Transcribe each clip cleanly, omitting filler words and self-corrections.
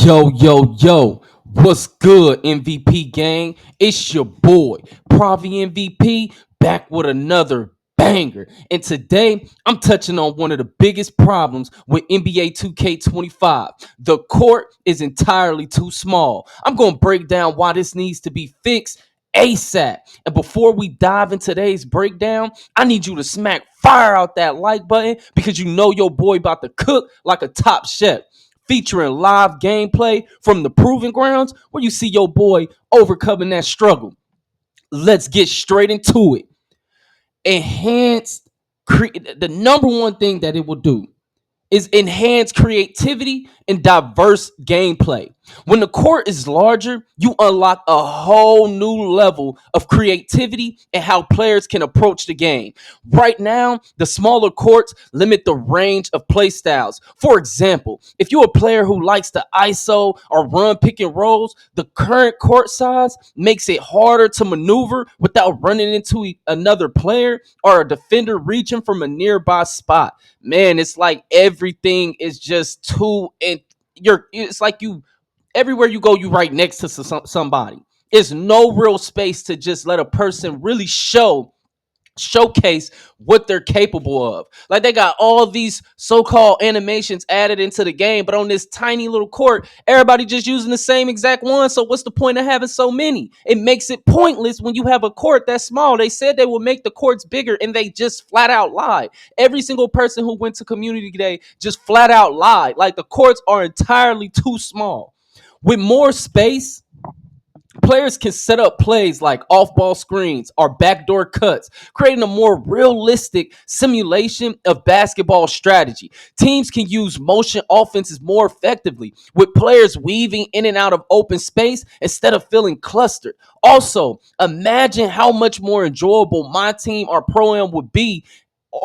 Yo, what's good, MVP gang? It's your boy, PraviMVP, back with another banger. And today, I'm touching on one of the biggest problems with NBA 2K25. The court is entirely too small. I'm going to break down why this needs to be fixed ASAP. And before we dive into today's breakdown, I need you to smack fire out that like button because you know your boy about to cook like a top chef, featuring live gameplay from the proving grounds where you see your boy overcoming that struggle. Let's get straight into it. Enhanced the number one thing that it will do is enhance creativity and diverse gameplay. When the court is larger, you unlock a whole new level of creativity and how players can approach the game. Right now, the smaller courts limit the range of play styles. For example, if you're a player who likes to ISO or run pick and rolls, the current court size makes it harder to maneuver without running into another player or a defender reaching from a nearby spot. Man, it's like everything is just too, and it's like you, everywhere you go, you right next to somebody. There's no real space to just let a person really showcase what they're capable of. Like, they got all these so-called animations added into the game, but on this tiny little court, everybody just using the same exact one. So what's the point of having so many? It makes it pointless when you have a court that's small. They said they will make the courts bigger, and they just flat out lied. Every single person who went to community day just flat out lied. Like, the courts are entirely too small. With more space, players can set up plays like off-ball screens or backdoor cuts, creating a more realistic simulation of basketball strategy. Teams can use motion offenses more effectively, with players weaving in and out of open space instead of feeling clustered. Also, imagine how much more enjoyable my team or pro-am would be,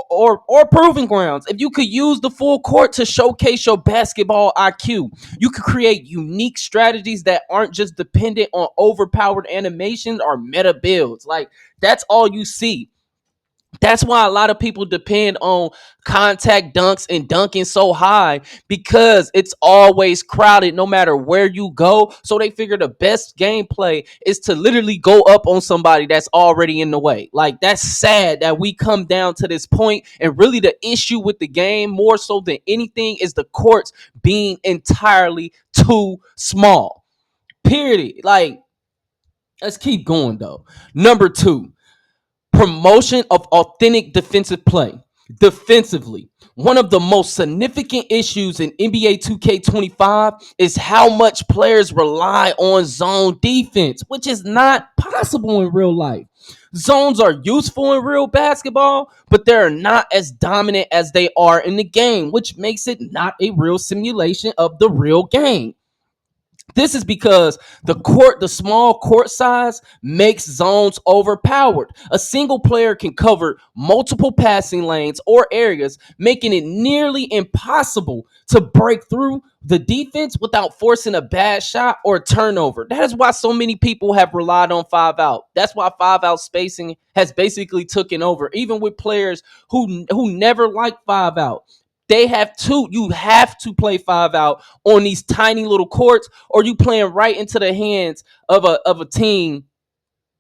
or proving grounds, if you could use the full court to showcase your basketball IQ. You could create unique strategies that aren't just dependent on overpowered animations or meta builds. Like, that's all you see. That's why a lot of people depend on contact dunks and dunking so high, because it's always crowded no matter where you go. So they figure the best gameplay is to literally go up on somebody that's already in the way. Like, that's sad that we come down to this point, and really the issue with the game more so than anything is the courts being entirely too small. Period. Like, let's keep going though. Number 2, promotion of authentic defensive play. Defensively, one of the most significant issues in NBA 2K25 is how much players rely on zone defense, which is not possible in real life. Zones are useful in real basketball, but they're not as dominant as they are in the game, which makes it not a real simulation of the real game. This is because the small court size makes zones overpowered. A single player can cover multiple passing lanes or areas, making it nearly impossible to break through the defense without forcing a bad shot or turnover. That is why so many people have relied on 5 out. That's why 5 out spacing has basically taken over, even with players who never liked 5 out. You have to play 5 out on these tiny little courts, or you playing right into the hands of a team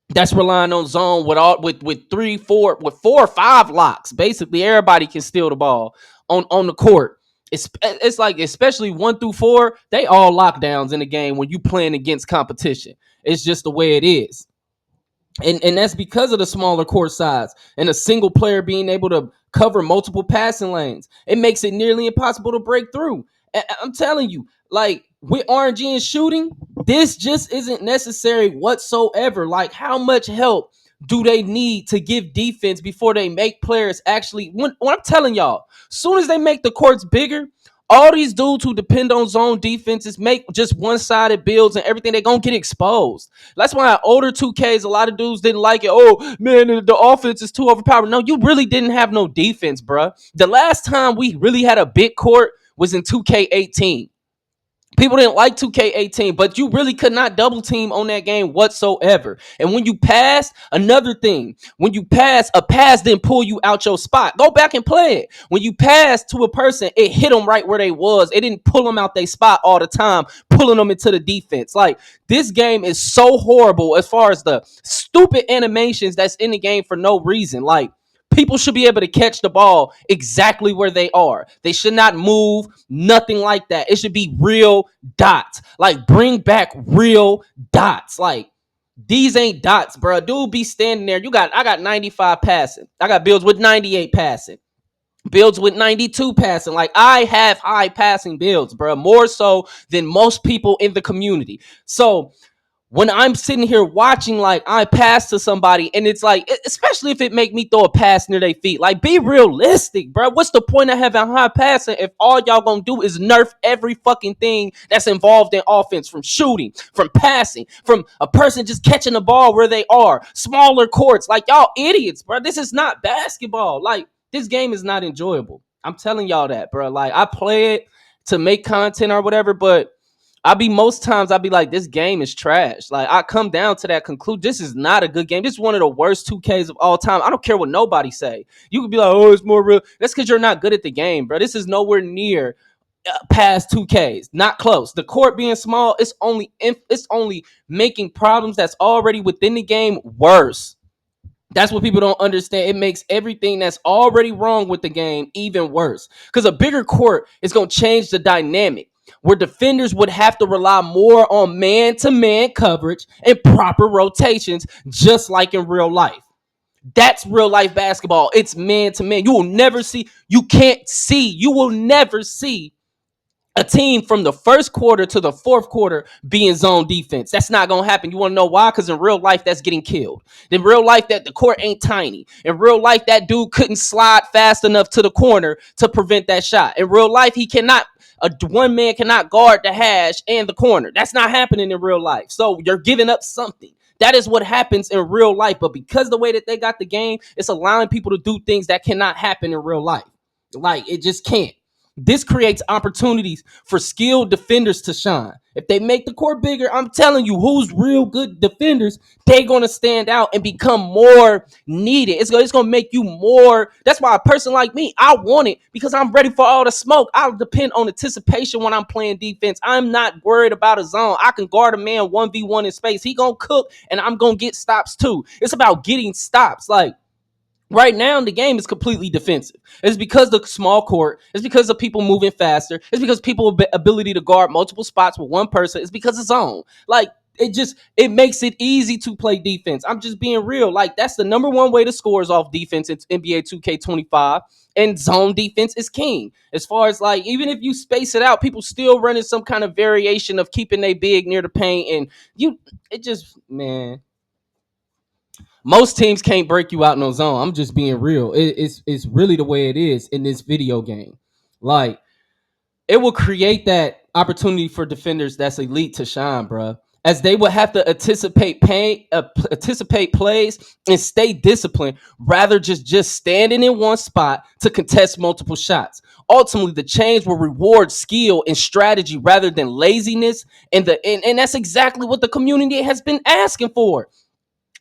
that's relying on zone with 4 or 5 locks. Basically, everybody can steal the ball on the court. It's like, especially 1 through 4, they all lockdowns in the game when you playing against competition. It's just the way it is. And that's because of the smaller court size and a single player being able to cover multiple passing lanes. It makes it nearly impossible to break through. And I'm telling you, like, with RNG and shooting, this just isn't necessary whatsoever. Like, how much help do they need to give defense before they make players actually? When I'm telling y'all, soon as they make the courts bigger, all these dudes who depend on zone defenses make just one-sided builds and everything, they're going to get exposed. That's why older 2Ks, a lot of dudes didn't like it. Oh, man, the offense is too overpowered. No, you really didn't have no defense, bruh. The last time we really had a big court was in 2K18. People didn't like 2K18, but you really could not double team on that game whatsoever. And when you pass, another thing, when you pass, a pass didn't pull you out your spot. Go back and play it. When you pass to a person, it hit them right where they was. It didn't pull them out their spot all the time, pulling them into the defense. Like, this game is so horrible as far as the stupid animations that's in the game for no reason. Like, people should be able to catch the ball exactly where they are. They should not move, nothing like that. It should be real dots. Like, bring back real dots. Like, these ain't dots, bro. Dude be standing there. I got 95 passing. I got builds with 98 passing. Builds with 92 passing. Like, I have high passing builds, bro. More so than most people in the community. So when I'm sitting here watching, like, I pass to somebody and it's like, especially if it make me throw a pass near their feet, like, be realistic, bro. What's the point of having high passing if all y'all gonna do is nerf every fucking thing that's involved in offense, from shooting, from passing, from a person just catching the ball where they are, smaller courts? Like, y'all idiots, bro. This is not basketball. Like, this game is not enjoyable. I'm telling y'all that, bro. Like, I play it to make content or whatever, but most times I'll be like, this game is trash. Like, I come down to that conclusion. This is not a good game. This is one of the worst 2Ks of all time. I don't care what nobody say. You could be like, oh, it's more real. That's because you're not good at the game, bro. This is nowhere near past 2Ks. Not close. The court being small, it's only making problems that's already within the game worse. That's what people don't understand. It makes everything that's already wrong with the game even worse. Because a bigger court is going to change the dynamic, where defenders would have to rely more on man-to-man coverage and proper rotations, just like in real life. That's real life basketball. It's man-to-man. You will never see a team from the first quarter to the fourth quarter be in zone defense. That's not going to happen. You want to know why? Because in real life, that's getting killed. In real life, that the court ain't tiny. In real life, that dude couldn't slide fast enough to the corner to prevent that shot. In real life, one man cannot guard the hash and the corner. That's not happening in real life. So you're giving up something. That is what happens in real life. But because the way that they got the game, it's allowing people to do things that cannot happen in real life. Like, it just can't. This creates opportunities for skilled defenders to shine. If they make the court bigger, I'm telling you, who's real good defenders, they're going to stand out and become more needed. It's going to make you more. That's why a person like me, I want it because I'm ready for all the smoke. I'll depend on anticipation when I'm playing defense. I'm not worried about a zone. I can guard a man 1v1 in space. He going to cook, and I'm going to get stops too. It's about getting stops. Like, right now, the game is completely defensive. It's because the small court. It's because of people moving faster. It's because people ability to guard multiple spots with one person. It's because of zone. Like, it makes it easy to play defense. I'm just being real. Like, that's the number one way to score is off defense in NBA 2K25. And zone defense is king. As far as, like, even if you space it out, people still running some kind of variation of keeping they big near the paint. And man, most teams can't break you out no zone. I'm just being real. It's really the way it is in this video game. Like, it will create that opportunity for defenders that's elite to shine, bro. As they will have to anticipate plays and stay disciplined, rather just standing in one spot to contest multiple shots. Ultimately, the change will reward skill and strategy rather than laziness, and that's exactly what the community has been asking for.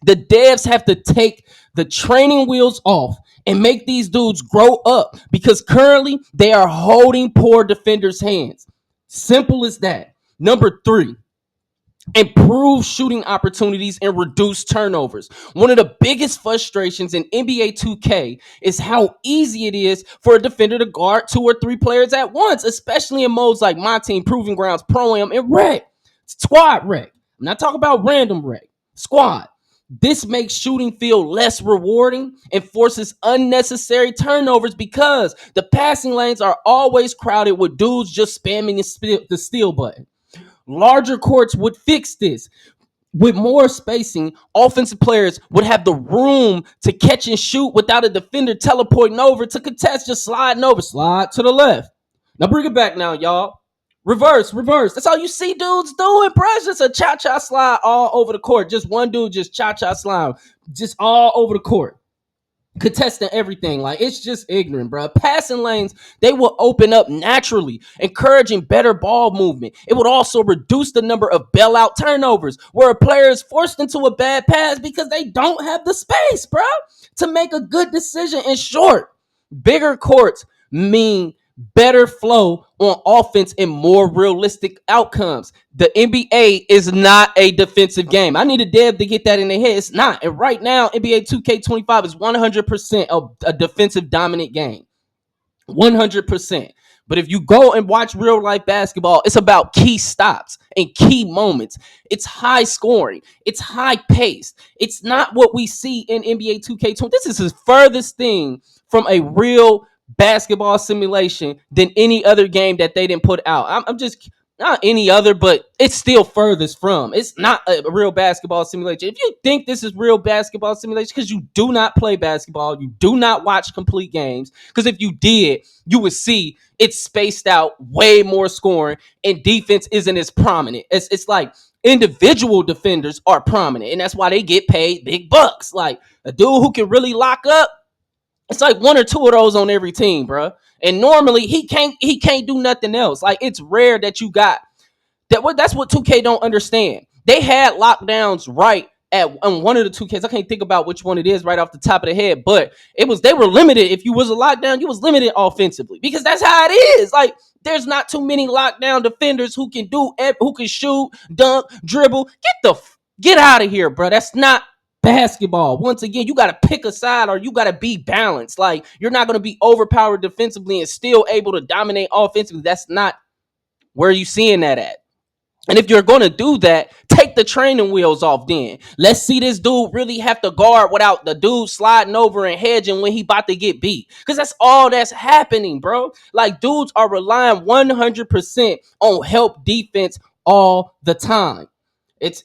The devs have to take the training wheels off and make these dudes grow up, because currently they are holding poor defenders' hands. Simple as that. Number 3, improve shooting opportunities and reduce turnovers. One of the biggest frustrations in NBA 2K is how easy it is for a defender to guard 2 or 3 players at once, especially in modes like my team, Proving Grounds, Pro-Am, and Rec. Squad Rec. I'm not talking about random Rec. Squad. This makes shooting feel less rewarding and forces unnecessary turnovers because the passing lanes are always crowded with dudes just spamming the steal button. Larger courts would fix this. With more spacing, offensive players would have the room to catch and shoot without a defender teleporting over to contest, just sliding over. Slide to the left. Now bring it back now, y'all. Reverse. That's all you see dudes doing, bro. It's just a cha-cha slide all over the court. Just one dude just cha-cha slide. Just all over the court. contesting everything. Like, it's just ignorant, bro. Passing lanes, they will open up naturally, encouraging better ball movement. It would also reduce the number of bailout turnovers, where a player is forced into a bad pass because they don't have the space, bro, to make a good decision. In short, bigger courts mean better flow on offense and more realistic outcomes. The NBA is not a defensive game. I need a dev to get that in their head. It's not. And right now, NBA 2K25 is 100% a defensive dominant game. 100%. But if you go and watch real life basketball, it's about key stops and key moments. It's high scoring. It's high paced. It's not what we see in NBA 2K20. This is the furthest thing from a real basketball simulation than any other game that they didn't put out. I'm just not any other, but it's still furthest from. It's not a real basketball simulation. If you think this is real basketball simulation because you do not play basketball, you do not watch complete games, because if you did, you would see it's spaced out, way more scoring, and defense isn't as prominent. It's like individual defenders are prominent, and that's why they get paid big bucks. Like a dude who can really lock up, it's like one or two of those on every team, bro. And normally he can't do nothing else. Like, it's rare that you got that. That's what 2K don't understand. They had lockdowns right at on one of the 2Ks. I can't think about which one it is right off the top of the head, but they were limited. If you was a lockdown, you was limited offensively, because that's how it is. Like, there's not too many lockdown defenders who can shoot, dunk, dribble. Get out of here, bro. That's not basketball. Once again, you got to pick a side, or you got to be balanced. Like, you're not going to be overpowered defensively and still able to dominate offensively. That's not where you seeing that at. And if you're going to do that, take the training wheels off then. Let's see this dude really have to guard without the dude sliding over and hedging when he about to get beat. Because that's all that's happening, bro. Like, dudes are relying 100% on help defense all the time. It's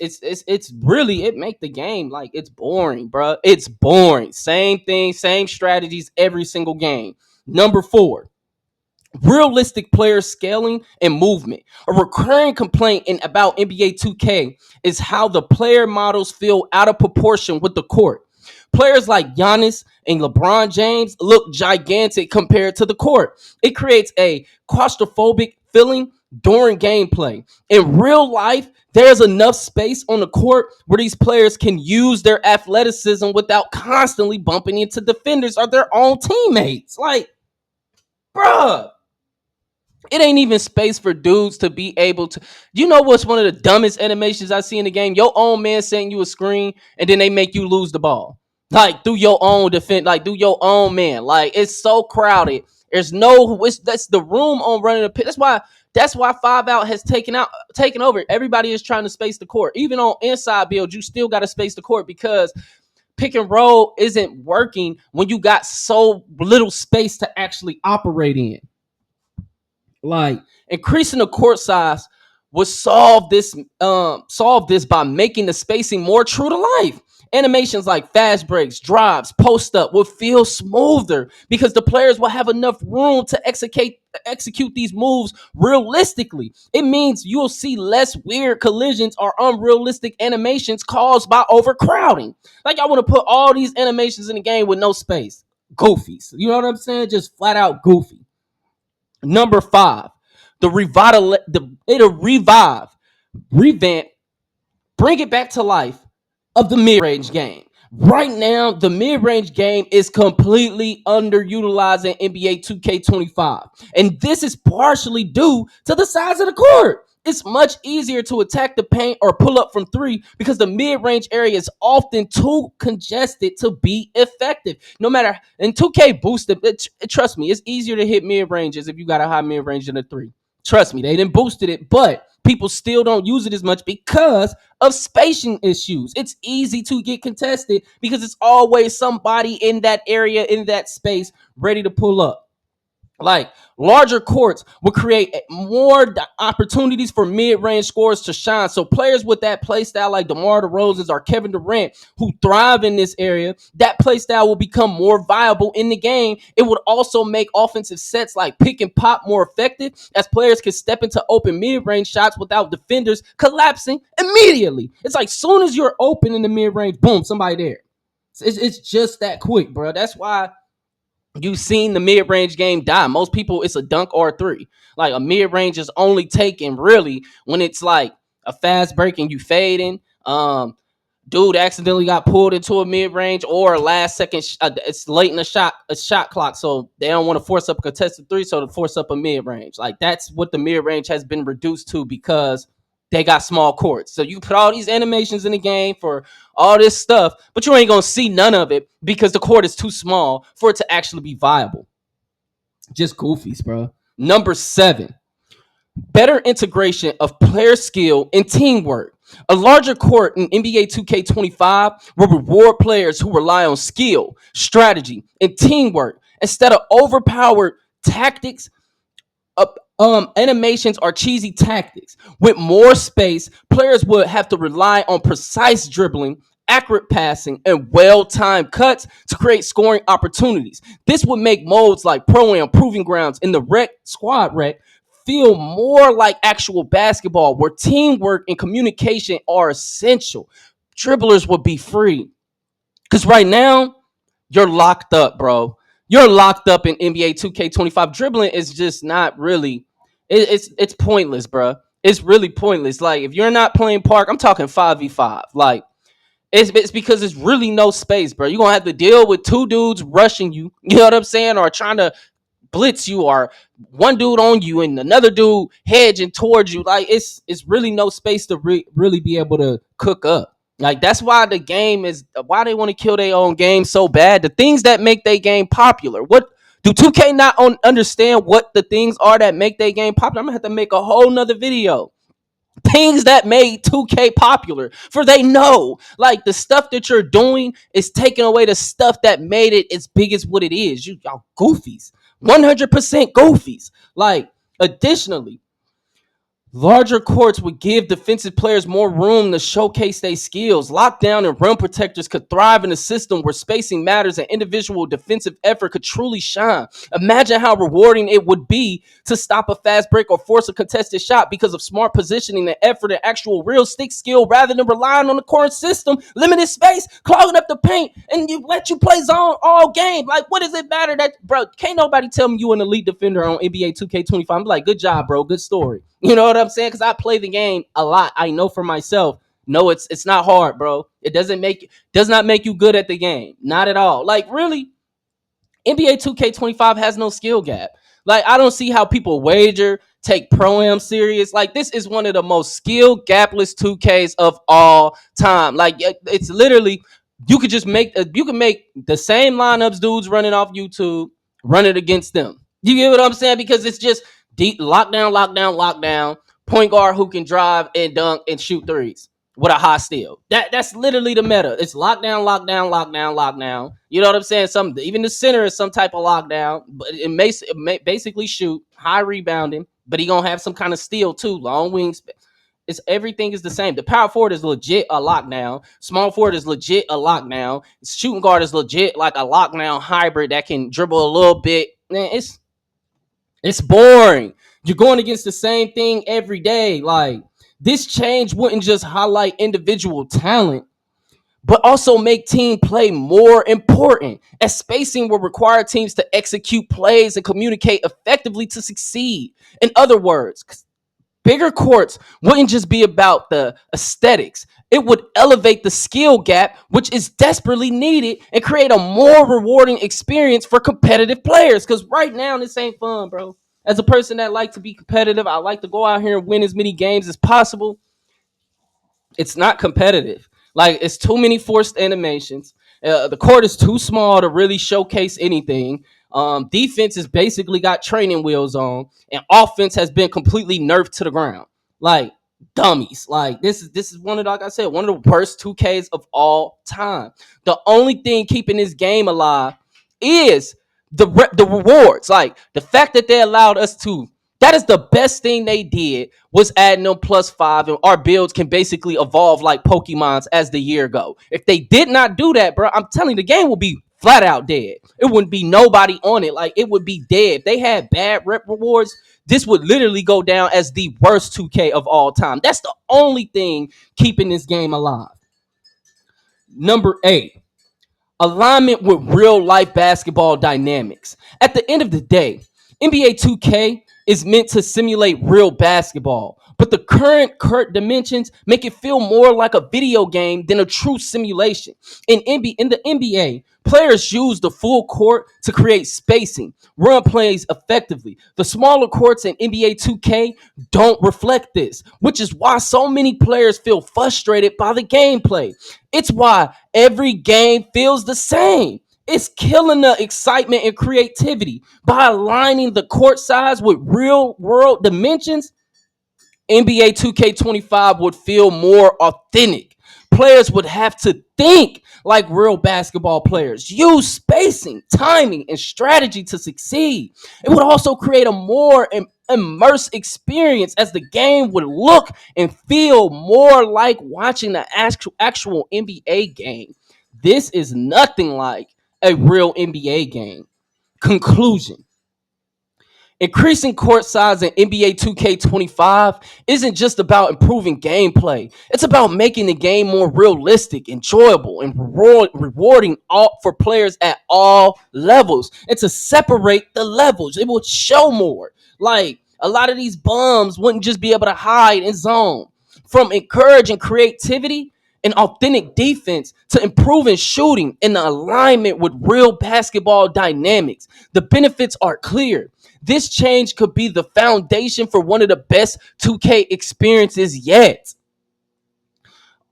really, it make the game, like, it's boring, bro. It's boring. Same thing, same strategies every single game. Number 4, realistic player scaling and movement. A recurring complaint about NBA 2K is how the player models feel out of proportion with the court. Players like Giannis and LeBron James look gigantic compared to the court. It creates a claustrophobic feeling during gameplay. In real life, there's enough space on the court where these players can use their athleticism without constantly bumping into defenders or their own teammates. Like, bruh, it ain't even space for dudes to be able to. You know what's one of the dumbest animations I see in the game? Your own man sending you a screen and then they make you lose the ball. Like, do your own defense, like, do your own man. Like, it's so crowded. There's no, that's the room on running the pit. That's why 5-out has taken over. Everybody is trying to space the court. Even on inside builds, you still got to space the court, because pick and roll isn't working when you got so little space to actually operate in. Like, increasing the court size would solve this by making the spacing more true to life. Animations like fast breaks, drives, post up will feel smoother because the players will have enough room to execute these moves realistically. It means you'll see less weird collisions or unrealistic animations caused by overcrowding. Like, I want to put all these animations in the game with no space. Goofies. You know what I'm saying? Just flat out goofy. Number 5, it'll revamp, bring it back to life of the mid-range game. Right now, the mid-range game is completely underutilized in NBA 2K25. And this is partially due to the size of the court. It's much easier to attack the paint or pull up from 3 because the mid-range area is often too congested to be effective. No matter, and 2K boosted, trust me, it's easier to hit mid-ranges if you got a high mid-range than a 3. Trust me, they didn't boosted it, but people still don't use it as much because of spacing issues. It's easy to get contested because it's always somebody in that area, in that space, ready to pull up. Like, larger courts will create more opportunities for mid-range scorers to shine. So players with that play style, like DeMar DeRozan or Kevin Durant, who thrive in this area, that play style will become more viable in the game. It would also make offensive sets like pick and pop more effective, as players can step into open mid-range shots without defenders collapsing immediately. It's like, soon as you're open in the mid-range, boom, somebody there. It's just that quick, bro. That's why you've seen the mid-range game die. Most people, it's a dunk or a three. Like a mid-range is only taken really when it's like a fast break and you fading. Dude accidentally got pulled into a mid-range or a last second. It's late in the shot clock, so they don't want to force up a contested three, so to force up a mid-range. Like that's what the mid-range has been reduced to because they got small courts. So you put all these animations in the game for all this stuff, but you ain't gonna see none of it because the court is too small for it to actually be viable. Just goofies, bro. Number 7, better integration of player skill and teamwork. A larger court in NBA 2K25 will reward players who rely on skill, strategy, and teamwork instead of overpowered tactics. Animations are cheesy tactics. With more space, players would have to rely on precise dribbling, accurate passing, and well-timed cuts to create scoring opportunities. This would make modes like Pro Am, Proving Grounds, and the Rec Squad Rec feel more like actual basketball, where teamwork and communication are essential. Dribblers would be free. Because right now, you're locked up, bro. You're locked up in NBA 2K25. Dribbling is just not really. It's pointless, bro. It's really pointless. Like if you're not playing park, I'm talking 5v5. Like it's because there's really no space, bro. You're gonna have to deal with two dudes rushing you. You know what I'm saying, or trying to blitz you, or one dude on you and another dude hedging towards you. Like it's really no space to really be able to cook up. Like that's why the game is why they want to kill their own game so bad. The things that make their game popular. What do 2K not understand what the things are that make their game popular? I'm gonna have to make a whole nother video. Things that made 2K popular, for they know like the stuff that you're doing is taking away the stuff that made it as big as what it is. Y'all goofies, 100% goofies. Like additionally, larger courts would give defensive players more room to showcase their skills. Lockdown and rim protectors could thrive in a system where spacing matters and individual defensive effort could truly shine. Imagine how rewarding it would be to stop a fast break or force a contested shot because of smart positioning and effort and actual real stick skill rather than relying on the current system, limited space, clogging up the paint, and you let you play zone all game. Like, what does it matter that, bro, can't nobody tell me you an elite defender on NBA 2K25. I'm like, good job, bro. Good story. You know what I'm saying? Because I play the game a lot. I know for myself. No, it's not hard, bro. It does not make you good at the game. Not at all. Like really, NBA 2K25 has no skill gap. Like I don't see how people wager, take Pro Am serious. Like this is one of the most skill gapless 2Ks of all time. Like it's literally you could just make you can make the same lineups dudes running off YouTube, run it against them. You get what I'm saying? Because it's just deep lockdown, lockdown, lockdown. Point guard who can drive and dunk and shoot threes with a high steal. That's literally the meta. It's lockdown, lockdown, lockdown, lockdown. You know what I'm saying? Some even the center is some type of lockdown, but it may basically shoot high rebounding, but he gonna have some kind of steal too, long wings. It's everything is the same. The power forward is legit a lockdown. Small forward is legit a lockdown. Shooting guard is legit like a lockdown hybrid that can dribble a little bit. Man, it's boring. You're going against the same thing every day. Like this change wouldn't just highlight individual talent, but also make team play more important, as spacing will require teams to execute plays and communicate effectively to succeed. In other words, bigger courts wouldn't just be about the aesthetics. It would elevate the skill gap, which is desperately needed, and create a more rewarding experience for competitive players. Because right now, this ain't fun, bro. As a person that like to be competitive, I like to go out here and win as many games as possible. It's not competitive. Like it's too many forced animations. The court is too small to really showcase anything. Defense has basically got training wheels on, and offense has been completely nerfed to the ground. Like dummies. Like this is one of, like I said, one of the worst 2Ks of all time. The only thing keeping this game alive is the rewards. Like the fact that they allowed us to. That is the best thing they did, was adding them +5, and our builds can basically evolve like Pokemons as the year go. If they did not do that, bro, I'm telling you, the game will be flat out dead. It wouldn't be nobody on it. Like it would be dead. If they had bad rep rewards, this would literally go down as the worst 2K of all time. That's the only thing keeping this game alive. Number 8, alignment with real life basketball dynamics. At the end of the day, NBA 2K is meant to simulate real basketball, but the current dimensions make it feel more like a video game than a true simulation. In the NBA, players use the full court to create spacing, run plays effectively. The smaller courts in NBA 2K don't reflect this, which is why so many players feel frustrated by the gameplay. It's why every game feels the same. It's killing the excitement and creativity. By aligning the court size with real world dimensions, NBA 2K25 would feel more authentic. Players would have to think like real basketball players, use spacing, timing, and strategy to succeed. It would also create a more immersive experience, as the game would look and feel more like watching the actual NBA game. This is nothing like a real NBA game. Conclusion: increasing court size in NBA 2K25 isn't just about improving gameplay. It's about making the game more realistic, enjoyable, and rewarding for players at all levels. And to separate the levels, it will show more. Like, a lot of these bums wouldn't just be able to hide in zone. From encouraging creativity and authentic defense to improving shooting and the alignment with real basketball dynamics, the benefits are clear. This change could be the foundation for one of the best 2K experiences yet.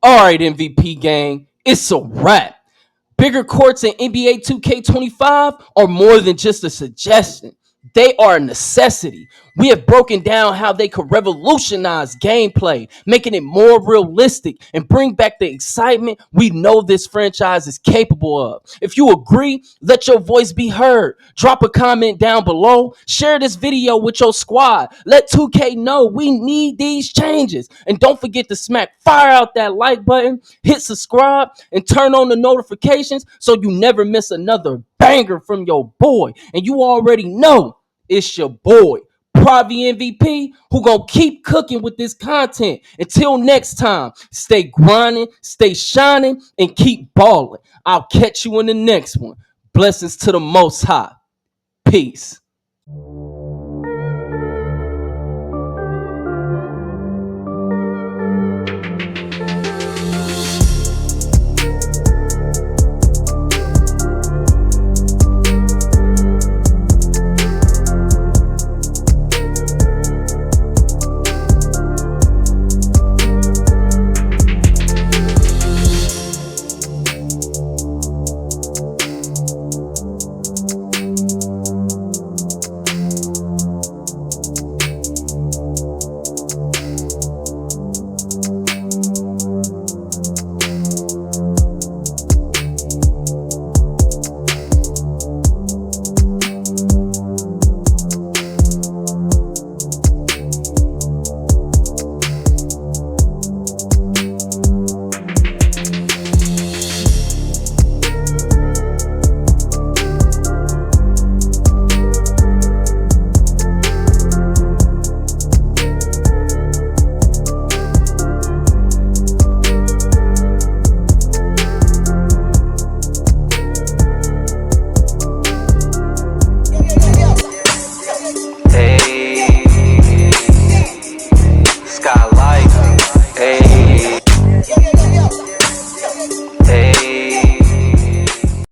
All right, MVP gang, it's a wrap. Bigger courts in NBA 2K25 are more than just a suggestion. They are a necessity. We have broken down how they could revolutionize gameplay, making it more realistic and bring back the excitement we know this franchise is capable of. If you agree, let your voice be heard. Drop a comment down below. Share this video with your squad. Let 2K know we need these changes. And don't forget to fire out that like button, hit subscribe, and turn on the notifications so you never miss another banger from your boy. And you already know it's your boy, PraviMVP, who gonna keep cooking with this content. Until next time, stay grinding, stay shining, and keep balling. I'll catch you in the next one. Blessings to the Most High. Peace.